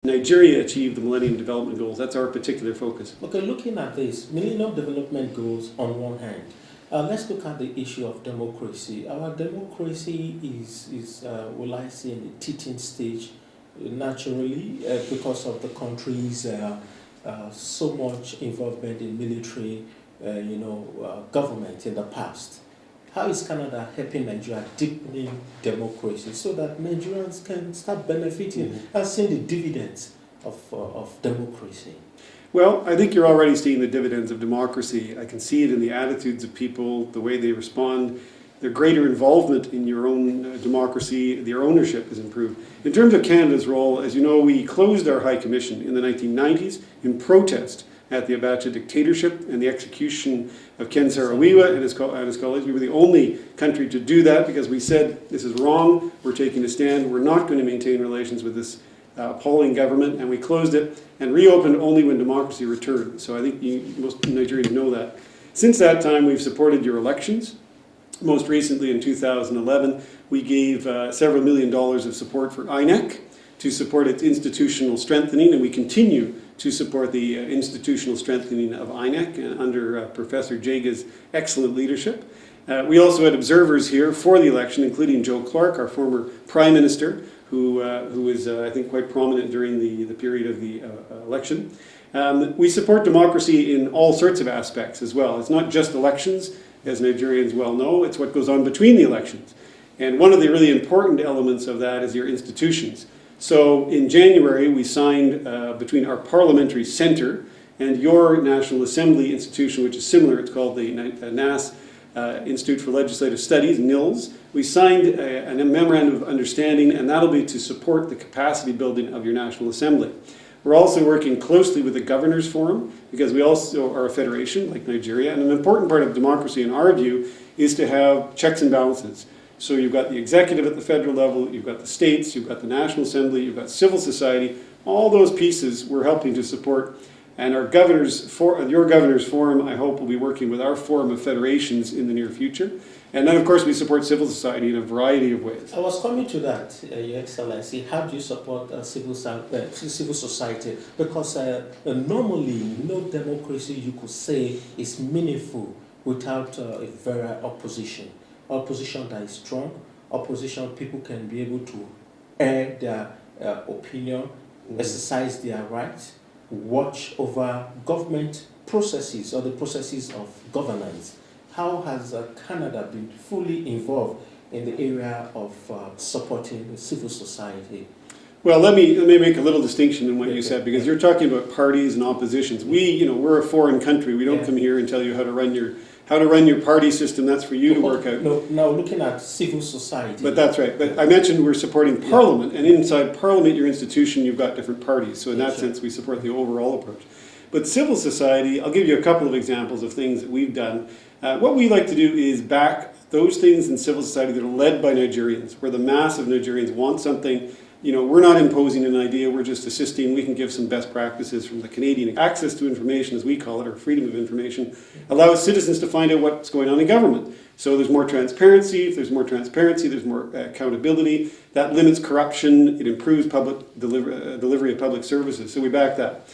Nigeria achieved the Millennium Development Goals. That's our particular focus. Okay, looking at this, Millennium Development Goals on one hand, let's look at the issue of democracy. Our democracy is will I say, in the teething stage naturally because of the country's so much involvement in military, government in the past. How is Canada helping Nigeria deepening democracy so that Nigerians can start benefiting and seeing the dividends of democracy? Well, I think you're already seeing the dividends of democracy. I can see it in the attitudes of people, the way they respond, their greater involvement in your own democracy, their ownership has improved. In terms of Canada's role, as you know, we closed our High Commission in the 1990s in protest at the Abacha dictatorship and the execution of Ken Saro-Wiwa and his colleagues. We were the only country to do that because we said, this is wrong, we're taking a stand, we're not going to maintain relations with this appalling government, and we closed it and reopened only when democracy returned. So I think most Nigerians know that. Since that time, we've supported your elections. Most recently in 2011, we gave several $1 million of support for INEC to support its institutional strengthening, and we continue to support the institutional strengthening of INEC under Professor Jega's excellent leadership. We also had observers here for the election, including Joe Clark, our former Prime Minister, who was, I think, quite prominent during the period of the election. We support democracy in all sorts of aspects as well. It's not just elections, as Nigerians well know, it's what goes on between the elections. And one of the really important elements of that is your institutions. So in January, we signed between our parliamentary centre and your National Assembly institution, which is similar, it's called the NAS, Institute for Legislative Studies, NILS. We signed a memorandum of understanding, and that'll be to support the capacity building of your National Assembly. We're also working closely with the Governors Forum, because we also are a federation, like Nigeria, and an important part of democracy, in our view, is to have checks and balances. So you've got the executive at the federal level, you've got the states, you've got the National Assembly, you've got civil society. All those pieces we're helping to support. And our your Governors Forum, I hope, will be working with our Forum of Federations in the near future. And then, of course, we support civil society in a variety of ways. I was coming to that, Your Excellency. How do you support civil society? Because normally, no democracy, you could say, is meaningful without a very opposition. Opposition that is strong, opposition people can be able to air their opinion, exercise their rights, watch over government processes or the processes of governance. How has Canada been fully involved in the area of supporting civil society? Well, let me make a little distinction in what you said, because you're talking about parties and oppositions. We're a foreign country. We don't come here and tell you how to run your party system. That's for you to work out. No, now looking at civil society. But that's right. But I mentioned we're supporting Parliament, and inside Parliament, your institution, you've got different parties. So in that sense, we support the overall approach. But civil society, I'll give you a couple of examples of things that we've done. What we like to do is back those things in civil society that are led by Nigerians, where the mass of Nigerians want something. We're not imposing an idea, we're just assisting. We can give some best practices from the Canadian. Access to information, as we call it, or freedom of information, allows citizens to find out what's going on in government. So there's more transparency. If there's more transparency, there's more accountability. That limits corruption. It improves public delivery of public services. So we back that.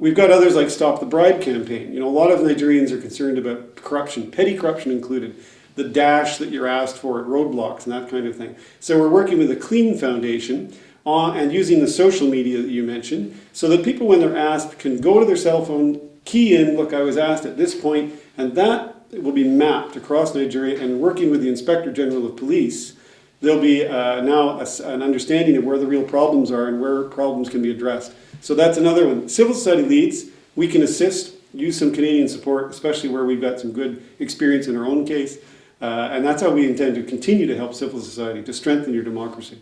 We've got others like Stop the Bribe campaign. A lot of Nigerians are concerned about corruption, petty corruption included. The dash that you're asked for at roadblocks and that kind of thing. So we're working with the Clean Foundation and using the social media that you mentioned, so that people, when they're asked, can go to their cell phone, key in, look, I was asked at this point, and that will be mapped across Nigeria. And working with the Inspector General of Police, there'll be now an understanding of where the real problems are and where problems can be addressed. So that's another one. Civil society leads, we can assist, use some Canadian support, especially where we've got some good experience in our own case. And that's how we intend to continue to help civil society, to strengthen your democracy.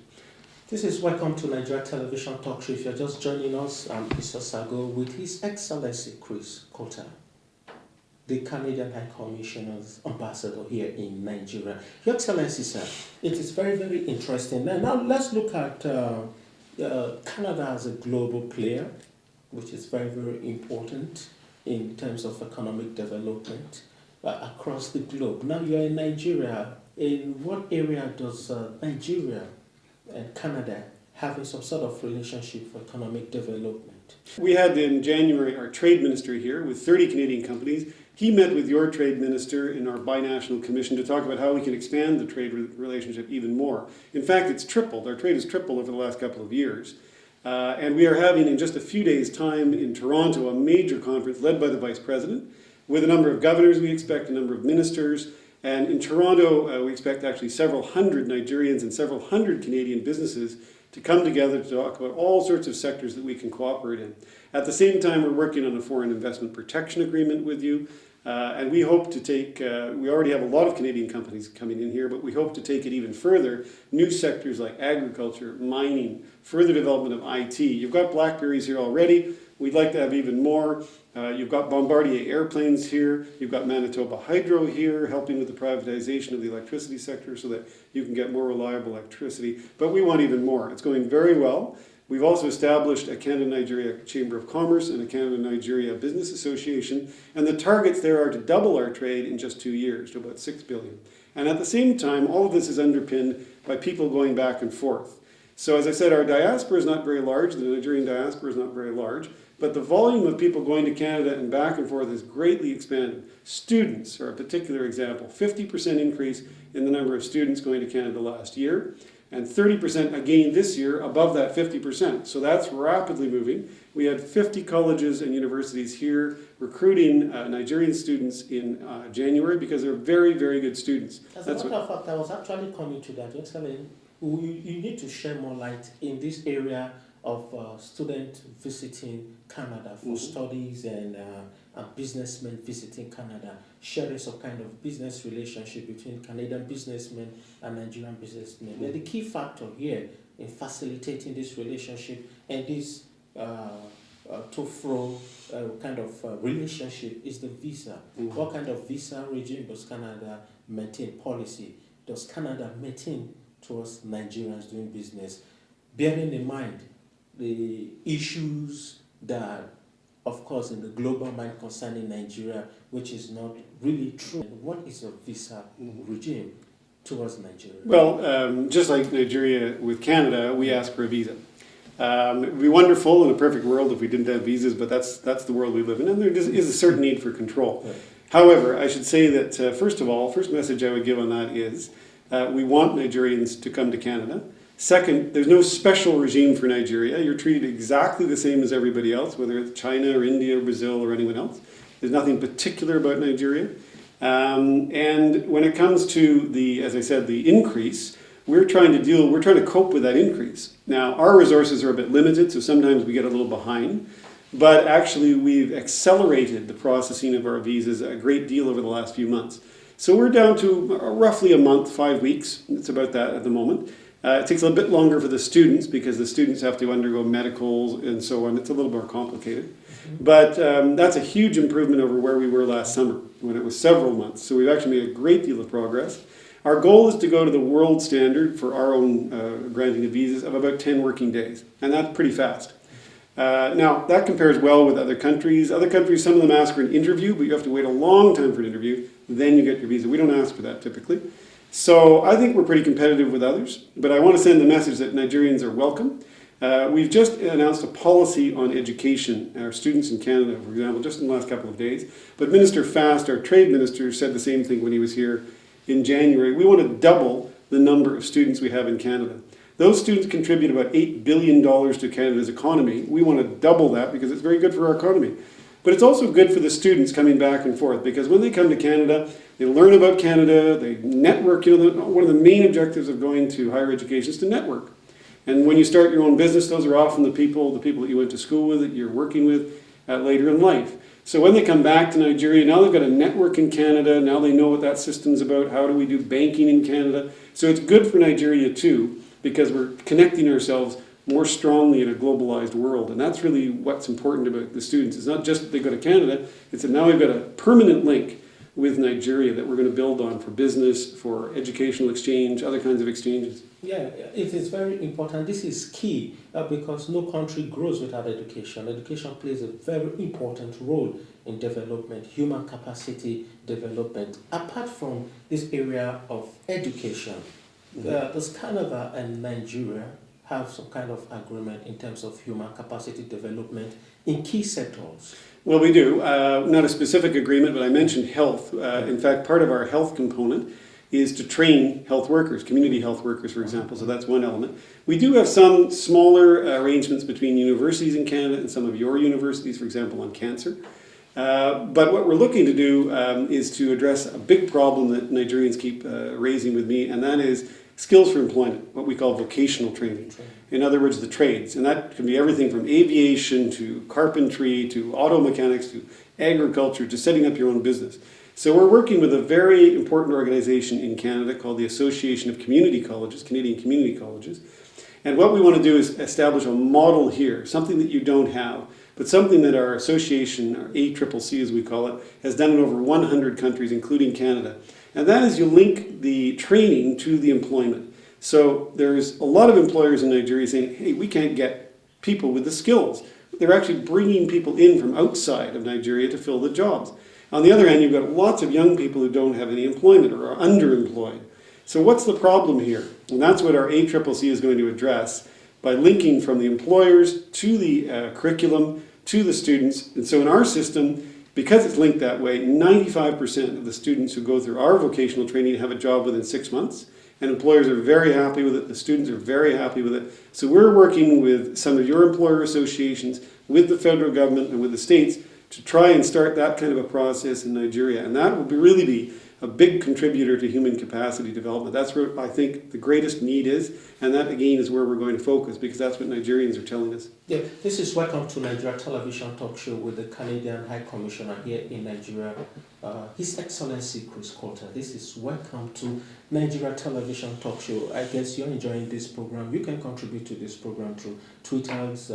This is Welcome to Nigeria Television Talk Show. If you're just joining us, I'm Mr. Sago with His Excellency Chris Cooter, the Canadian High Commissioner's ambassador here in Nigeria. Your Excellency, sir, it is very, very interesting. Now let's look at Canada as a global player, which is very, very important in terms of economic development across the globe. Now you're in Nigeria. In what area does Nigeria and Canada having some sort of relationship for economic development? We had in January our trade minister here with 30 Canadian companies. He met with your trade minister in our binational commission to talk about how we can expand the trade relationship even more. In fact, it's tripled. Our trade has tripled over the last couple of years. And we are having in just a few days' time in Toronto a major conference led by the Vice President with a number of governors, we expect, a number of ministers. And in Toronto, we expect actually several hundred Nigerians and several hundred Canadian businesses to come together to talk about all sorts of sectors that we can cooperate in. At the same time, we're working on a foreign investment protection agreement with you. And we hope to take, we already have a lot of Canadian companies coming in here, but we hope to take it even further. New sectors like agriculture, mining, further development of IT. You've got Blackberries here already. We'd like to have even more. You've got Bombardier airplanes here. You've got Manitoba Hydro here, helping with the privatization of the electricity sector so that you can get more reliable electricity. But we want even more. It's going very well. We've also established a Canada-Nigeria Chamber of Commerce and a Canada-Nigeria Business Association, and the targets there are to double our trade in just 2 years to about $6 billion. And at the same time, all of this is underpinned by people going back and forth. So as I said, our diaspora is not very large, the Nigerian diaspora is not very large, but the volume of people going to Canada and back and forth has greatly expanded. Students are a particular example. 50% increase in the number of students going to Canada last year, and 30% again this year, above that 50%. So that's rapidly moving. We had 50 colleges and universities here recruiting Nigerian students in January because they're very, very good students. As a matter of fact, I was actually coming to that. Excellent. You need to share more light in this area of students visiting Canada for studies and businessmen visiting Canada, sharing some kind of business relationship between Canadian businessmen and Nigerian businessmen. And the key factor here in facilitating this relationship and this to-fro kind of relationship is the visa. What kind of visa regime does Canada maintain? Policy does Canada maintain towards Nigerians doing business? Bearing in mind the issues that, of course, in the global mind concerning Nigeria, which is not really true. What is a visa regime towards Nigeria? Well, just like Nigeria with Canada, we ask for a visa. It would be wonderful in a perfect world if we didn't have visas, but that's the world we live in, and there is a certain need for control. Right. However, I should say that, first of all, first message I would give on that is we want Nigerians to come to Canada. Second, there's no special regime for Nigeria. You're treated exactly the same as everybody else, whether it's China or India or Brazil or anyone else. There's nothing particular about Nigeria. And when it comes to the, as I said, the increase, we're trying to cope with that increase. Now, our resources are a bit limited, so sometimes we get a little behind. But actually, we've accelerated the processing of our visas a great deal over the last few months. So we're down to roughly a month, 5 weeks. It's about that at the moment. It takes a little bit longer for the students because the students have to undergo medicals and so on. It's a little more complicated. But that's a huge improvement over where we were last summer when it was several months. So we've actually made a great deal of progress. Our goal is to go to the world standard for our own granting of visas of about 10 working days. And that's pretty fast. Now, that compares well with other countries. Other countries, some of them ask for an interview, but you have to wait a long time for an interview. Then you get your visa. We don't ask for that typically. So I think we're pretty competitive with others, but I want to send the message that Nigerians are welcome. We've just announced a policy on education. Our students in Canada, for example, just in the last couple of days. But Minister Fast, our trade minister, said the same thing when he was here in January. We want to double the number of students we have in Canada. Those students contribute about $8 billion to Canada's economy. We want to double that because it's very good for our economy. But it's also good for the students coming back and forth because when they come to Canada, they learn about Canada, they network. You know, one of the main objectives of going to higher education is to network. And when you start your own business, those are often the people that you went to school with, that you're working with later in life. So when they come back to Nigeria, now they've got a network in Canada, now they know what that system's about, how do we do banking in Canada. So it's good for Nigeria too, because we're connecting ourselves more strongly in a globalized world. And that's really what's important about the students. It's not just that they go to Canada, it's that now we've got a permanent link with Nigeria that we're going to build on for business, for educational exchange, other kinds of exchanges. Yeah, it is very important. This is key because no country grows without education. Education plays a very important role in development, human capacity development. Apart from this area of education, does Canada and Nigeria have some kind of agreement in terms of human capacity development in key sectors? Well, we do. Not a specific agreement, but I mentioned health. In fact, part of our health component is to train health workers, community health workers, for example. So that's one element. We do have some smaller arrangements between universities in Canada and some of your universities, for example, on cancer. But what we're looking to do is to address a big problem that Nigerians keep raising with me, and that is skills for employment, what we call vocational training. In other words, the trades. And that can be everything from aviation to carpentry to auto mechanics to agriculture to setting up your own business. So we're working with a very important organization in Canada called the Association of Community Colleges, Canadian Community Colleges. And what we want to do is establish a model here, something that you don't have, but something that our association, our ACCC as we call it, has done in over 100 countries, including Canada. And that is you link the training to the employment. So there's a lot of employers in Nigeria saying, hey, we can't get people with the skills. They're actually bringing people in from outside of Nigeria to fill the jobs. On the other hand, you've got lots of young people who don't have any employment or are underemployed. So what's the problem here? And that's what our ACCC is going to address by linking from the employers to the curriculum to the students. And so in our system, because it's linked that way, 95% of the students who go through our vocational training have a job within 6 months. And employers are very happy with it. The students are very happy with it. So we're working with some of your employer associations, with the federal government and with the states to try and start that kind of a process in Nigeria. And that will really be a big contributor to human capacity development. That's where I think the greatest need is, and that again is where we're going to focus because that's what Nigerians are telling us. Yeah, this is Welcome to Nigeria Television Talk Show with the Canadian High Commissioner here in Nigeria, His Excellency Chris Cooter. This is Welcome to Nigeria Television Talk Show. I guess you're enjoying this program. You can contribute to this program through Twitter's,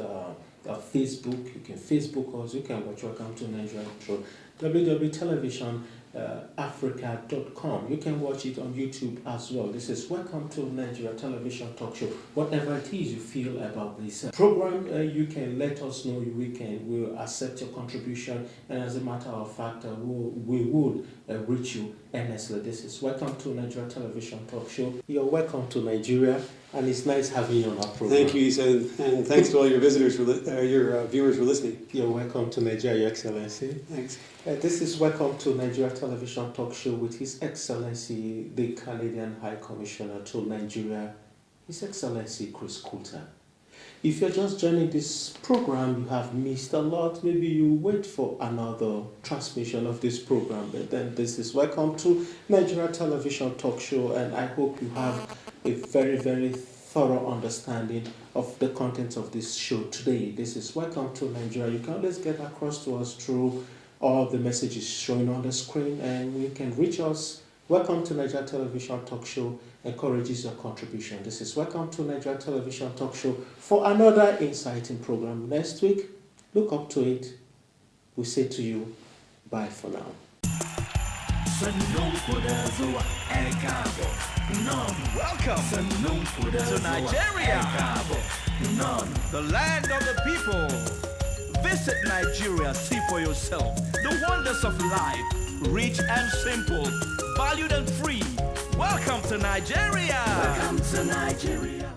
Facebook. You can Facebook us. You can watch Welcome to Nigeria through www.televisionafrica.com. You can watch it on YouTube as well. This is Welcome to Nigeria Television Talk Show. Whatever it is you feel about this program, you can let us know. We'll accept your contribution, and as a matter of fact, we will reach you earnestly. This is Welcome to Nigeria Television Talk Show. You're welcome to Nigeria, and it's nice having you on our program. Thank you, Isa, and thanks to all your visitors, your viewers for listening. You're welcome to Nigeria, Your Excellency. Thanks. This is Welcome to Nigeria Television Talk Show with His Excellency, the Canadian High Commissioner to Nigeria, His Excellency Chris Cooter. If you're just joining this program, you have missed a lot. Maybe you wait for another transmission of this program. But then this is Welcome to Nigeria Television Talk Show, and I hope you have a very, very thorough understanding of the contents of this show today. This is Welcome to Nigeria. You can always get across to us through all the messages showing on the screen, and you can reach us. Welcome to Nigeria Television Talk Show encourages your contribution. This is Welcome to Nigeria Television Talk Show for another exciting program next week. Look up to it. We say to you, bye for now. Welcome to Nigeria, the land of the people. Visit Nigeria, see for yourself the wonders of life, rich and simple, valued and free. Welcome to Nigeria. Welcome to Nigeria.